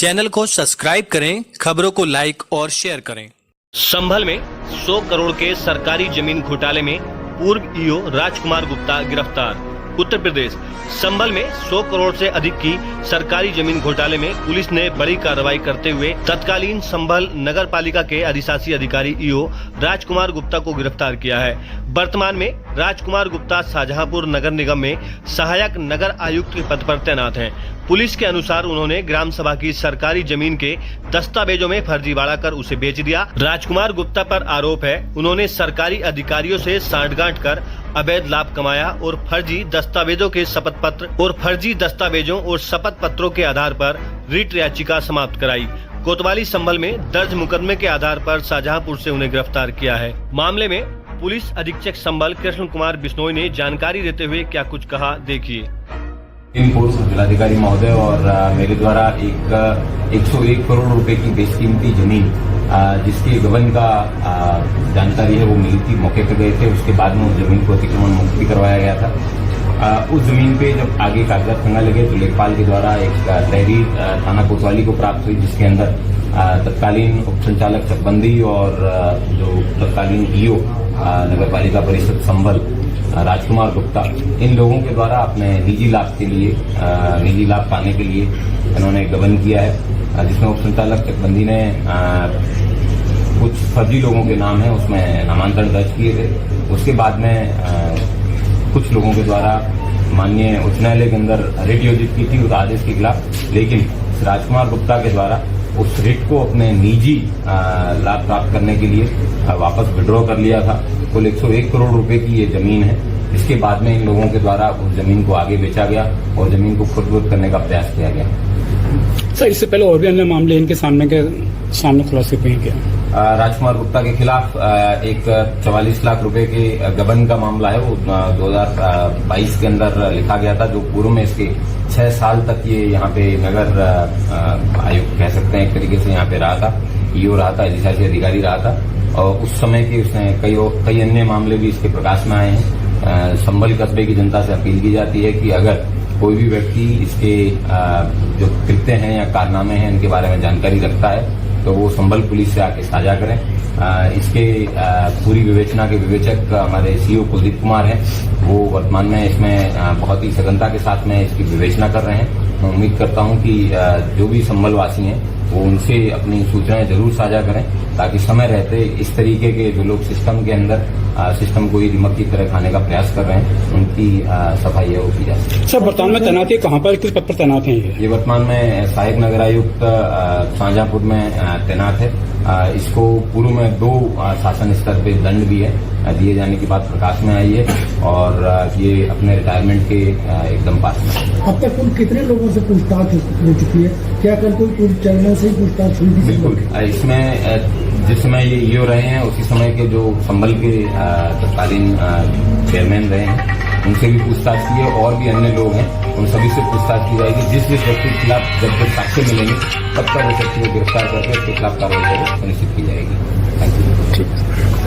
Channel को subscribe करें, खबरों को लाइक और शेयर करें। संभल में 100 करोड़ के सरकारी जमीन घोटाले में पूर्व ईओ राजकुमार गुप्ता गिरफ्तार। उत्तर प्रदेश संभल में 100 करोड़ से अधिक की सरकारी जमीन घोटाले में पुलिस ने बड़ी कार्रवाई करते हुए तत्कालीन संभल नगर पालिका के अधिशासी अधिकारी ईओ राजकुमार गुप्ता को गिरफ्तार किया है। वर्तमान में राजकुमार गुप्ता शाहजहांपुर नगर निगम में सहायक नगर आयुक्त के पद पर तैनात हैं। पुलिस के अनुसार उन्होंने ग्राम सभा की सरकारी जमीन के दस्तावेजों में फर्जीवाड़ा कर उसे बेच दिया। राजकुमार गुप्ता पर आरोप है उन्होंने सरकारी अधिकारियों से सांठगांठ कर अवैध लाभ कमाया और फर्जी दस्तावेजों और शपथ पत्रों के आधार पर रिट याचिका समाप्त कराई। कोतवाली संभल में दर्ज मुकदमे के आधार पर शाहजहांपुर से उन्हें गिरफ्तार किया है। मामले में पुलिस अधीक्षक संभल कृष्ण कुमार बिश्नोई ने जानकारी देते हुए क्या कुछ कहा, देखिए। पूर्व जिलाधिकारी महोदय और मेरे द्वारा 101 करोड़ रुपए की बेशकीमती जमीन जिसकी गबन का जानकारी है वो मिली थी, मौके पर गए थे। उसके बाद में उस जमीन को अतिक्रमण मुक्त भी करवाया गया था। उस जमीन पे जब आगे कागजात खंगा लगे तो लेखपाल के द्वारा एक तहरीर थाना कोतवाली को प्राप्त हुई, जिसके अंदर तत्कालीन उप संचालक चकबंदी और जो तत्कालीन ईओ नगर पालिका परिषद संभल राजकुमार गुप्ता, इन लोगों के द्वारा अपने निजी लाभ पाने के लिए इन्होंने गबन किया है, जिसमें उप संचालक चकबंदी ने कुछ फर्जी लोगों के नाम है उसमें नामांकन दर्ज किए थे। उसके बाद में कुछ लोगों के द्वारा माननीय उच्च न्यायालय के अंदर रिट योजित की थी उस आदेश के खिलाफ, लेकिन राजकुमार गुप्ता के द्वारा उस रिट को अपने निजी लाभ प्राप्त करने के लिए वापस विड्रॉ कर लिया था। कुल 101 करोड़ रुपए की ये जमीन है। इसके बाद में इन लोगों के द्वारा उस जमीन को आगे बेचा गया और जमीन को खुर्द करने का प्रयास किया गया। सर, इससे पहले और भी अन्य मामले इनके सामने खुलासे किए गए। राजकुमार गुप्ता के खिलाफ एक 44 लाख रुपए के गबन का मामला है, वो 2022 के अंदर लिखा गया था, जो पूर्व में इसके 6 साल तक ये यहाँ पे नगर आयुक्त कह सकते हैं एक तरीके से यहाँ पे रहा था, ईओ रहा था, अधिशासी अधिकारी रहा था। और उस समय के उसने कई अन्य मामले भी इसके प्रकाश में आए हैं। संभल कस्बे की जनता से अपील की जाती है कि अगर कोई भी व्यक्ति इसके जो कृत्य हैं या कारनामे हैं इनके बारे में जानकारी रखता है तो वो संभल पुलिस से आके साझा करें। इसके पूरी विवेचना के विवेचक हमारे सीओ कुलदीप कुमार हैं, वो वर्तमान में इसमें बहुत ही सघनता के साथ में इसकी विवेचना कर रहे हैं। मैं उम्मीद करता हूं कि जो भी संभल वासी हैं वो उनसे अपनी सूचनाएं जरूर साझा करें, ताकि समय रहते इस तरीके के जो लोग सिस्टम के अंदर सिस्टम को ही दिमाग की तरह खाने का प्रयास कर रहे हैं उनकी सफाई वो की जा सकती। सर, वर्तमान में तैनाती कहाँ पर, किस पद पर तैनात हैं ये वर्तमान में सहायक नगर आयुक्त शाहजहांपुर में तैनात है। इसको पूर्व में 2 शासन स्तर पे दंड भी है दिए जाने की बात प्रकाश में आई है और ये अपने रिटायरमेंट के एकदम पास में। अब तक कुल कितने लोगों से पूछताछ हो चुकी है? क्या कल कोई चेयरमैन से ही पूछताछ हुई? बिल्कुल, इसमें जिस समय ये ईओ रहे हैं उसी समय के जो संभल के तत्कालीन चेयरमैन रहे हैं उनसे भी पूछताछ की है और भी अन्य लोग हैं उन सभी से पूछताछ की जाएगी। जिस व्यक्ति के खिलाफ जब साक्ष्य मिलेंगे तब तक वो व्यक्ति को गिरफ्तार करके उसके खिलाफ कार्रवाई सुनिश्चित की जाएगी। Thank you. ठीक है।